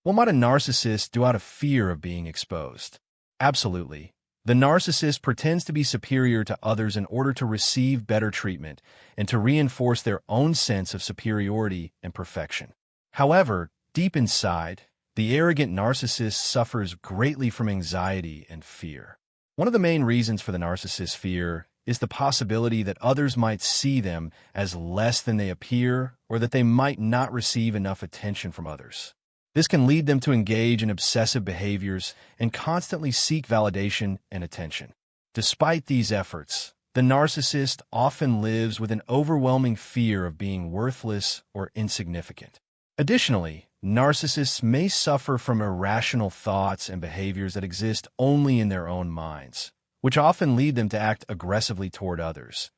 What might a narcissist do out of fear of being exposed? Absolutely. The narcissist pretends to be superior to others in order to receive better treatment and to reinforce their own sense of superiority and perfection. However, deep inside, the arrogant narcissist suffers greatly from anxiety and fear. One of the main reasons for the narcissist's fear is the possibility that others might see them as less than they appear or that they might not receive enough attention from others. This can lead them to engage in obsessive behaviors and constantly seek validation and attention. Despite these efforts, the narcissist often lives with an overwhelming fear of being worthless or insignificant. Additionally, narcissists may suffer from irrational thoughts and behaviors that exist only in their own minds, which often lead them to act aggressively toward others,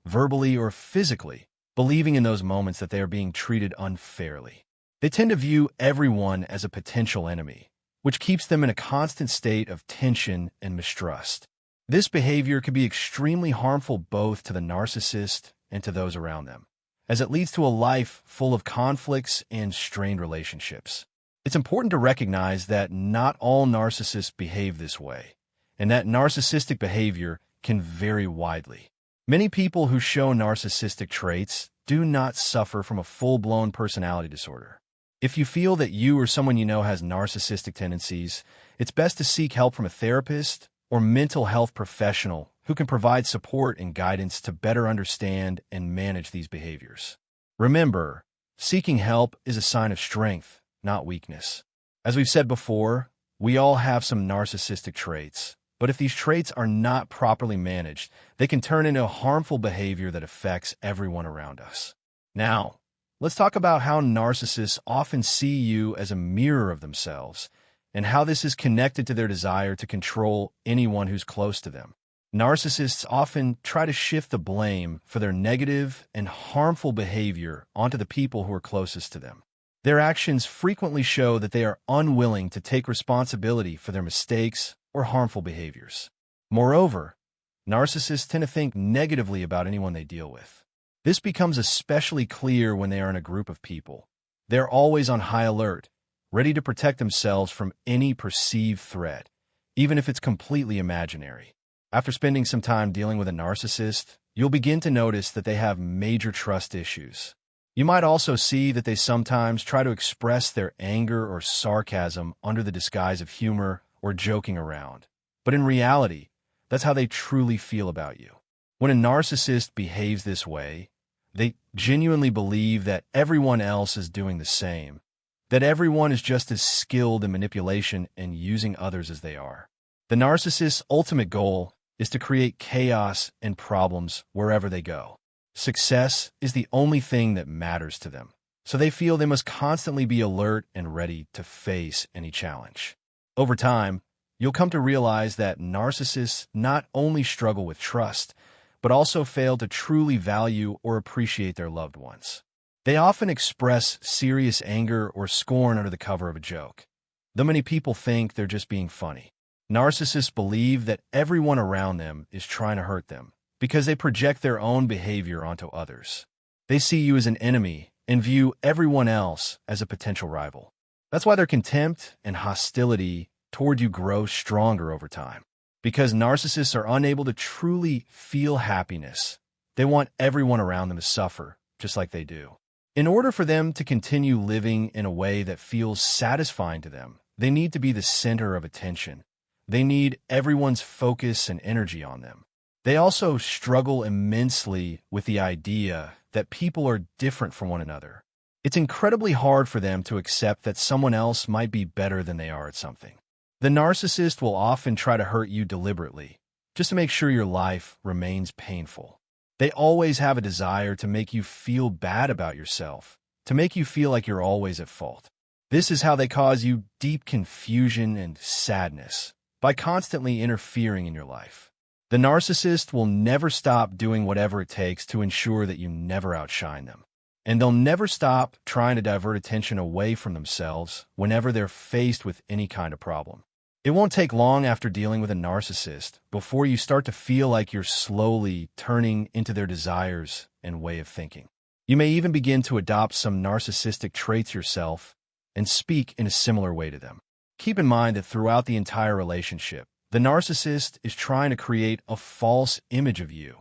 verbally or physically, believing in those moments that they are being treated unfairly. They tend to view everyone as a potential enemy, which keeps them in a constant state of tension and mistrust. This behavior can be extremely harmful both to the narcissist and to those around them, as it leads to a life full of conflicts and strained relationships. It's important to recognize that not all narcissists behave this way, and that narcissistic behavior can vary widely. Many people who show narcissistic traits do not suffer from a full-blown personality disorder. If you feel that you or someone you know has narcissistic tendencies, it's best to seek help from a therapist or mental health professional who can provide support and guidance to better understand and manage these behaviors. Remember, seeking help is a sign of strength, not weakness. As we've said before, we all have some narcissistic traits, but if these traits are not properly managed, they can turn into a harmful behavior that affects everyone around us. Now, let's talk about how narcissists often see you as a mirror of themselves and how this is connected to their desire to control anyone who's close to them. Narcissists often try to shift the blame for their negative and harmful behavior onto the people who are closest to them. Their actions frequently show that they are unwilling to take responsibility for their mistakes or harmful behaviors. Moreover, narcissists tend to think negatively about anyone they deal with. This becomes especially clear when they are in a group of people. They're always on high alert, ready to protect themselves from any perceived threat, even if it's completely imaginary. After spending some time dealing with a narcissist, you'll begin to notice that they have major trust issues. You might also see that they sometimes try to express their anger or sarcasm under the disguise of humor or joking around. But in reality, that's how they truly feel about you. When a narcissist behaves this way, they genuinely believe that everyone else is doing the same, that everyone is just as skilled in manipulation and using others as they are. The narcissist's ultimate goal is to create chaos and problems wherever they go. Success is the only thing that matters to them, so they feel they must constantly be alert and ready to face any challenge. Over time, you'll come to realize that narcissists not only struggle with trust, but also fail to truly value or appreciate their loved ones. They often express serious anger or scorn under the cover of a joke, though many people think they're just being funny. Narcissists believe that everyone around them is trying to hurt them because they project their own behavior onto others. They see you as an enemy and view everyone else as a potential rival. That's why their contempt and hostility toward you grow stronger over time. Because narcissists are unable to truly feel happiness, they want everyone around them to suffer, just like they do. In order for them to continue living in a way that feels satisfying to them, they need to be the center of attention. They need everyone's focus and energy on them. They also struggle immensely with the idea that people are different from one another. It's incredibly hard for them to accept that someone else might be better than they are at something. The narcissist will often try to hurt you deliberately, just to make sure your life remains painful. They always have a desire to make you feel bad about yourself, to make you feel like you're always at fault. This is how they cause you deep confusion and sadness, by constantly interfering in your life. The narcissist will never stop doing whatever it takes to ensure that you never outshine them. And they'll never stop trying to divert attention away from themselves whenever they're faced with any kind of problem. It won't take long after dealing with a narcissist before you start to feel like you're slowly turning into their desires and way of thinking. You may even begin to adopt some narcissistic traits yourself, and speak in a similar way to them. Keep in mind that throughout the entire relationship, the narcissist is trying to create a false image of you,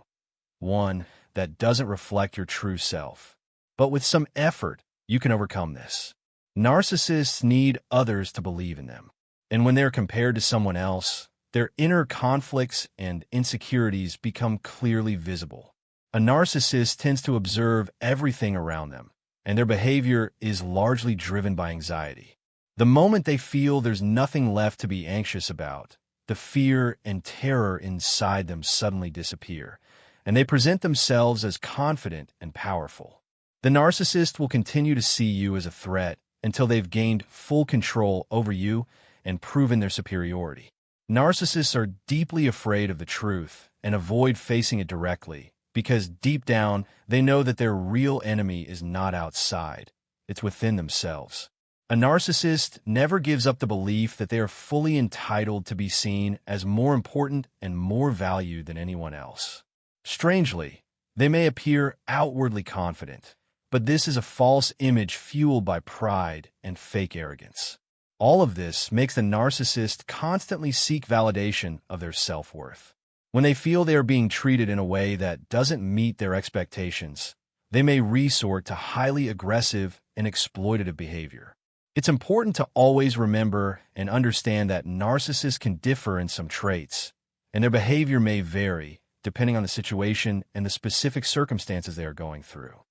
one that doesn't reflect your true self. But with some effort, you can overcome this. Narcissists need others to believe in them. And when they're compared to someone else, their inner conflicts and insecurities become clearly visible. A narcissist tends to observe everything around them, and their behavior is largely driven by anxiety. The moment they feel there's nothing left to be anxious about, the fear and terror inside them suddenly disappear, and they present themselves as confident and powerful. The narcissist will continue to see you as a threat until they've gained full control over you and proven their superiority. Narcissists are deeply afraid of the truth and avoid facing it directly because deep down they know that their real enemy is not outside, it's within themselves. A narcissist never gives up the belief that they are fully entitled to be seen as more important and more valued than anyone else. Strangely, they may appear outwardly confident, but this is a false image fueled by pride and fake arrogance. All of this makes the narcissist constantly seek validation of their self-worth. When they feel they are being treated in a way that doesn't meet their expectations, they may resort to highly aggressive and exploitative behavior. It's important to always remember and understand that narcissists can differ in some traits, and their behavior may vary depending on the situation and the specific circumstances they are going through.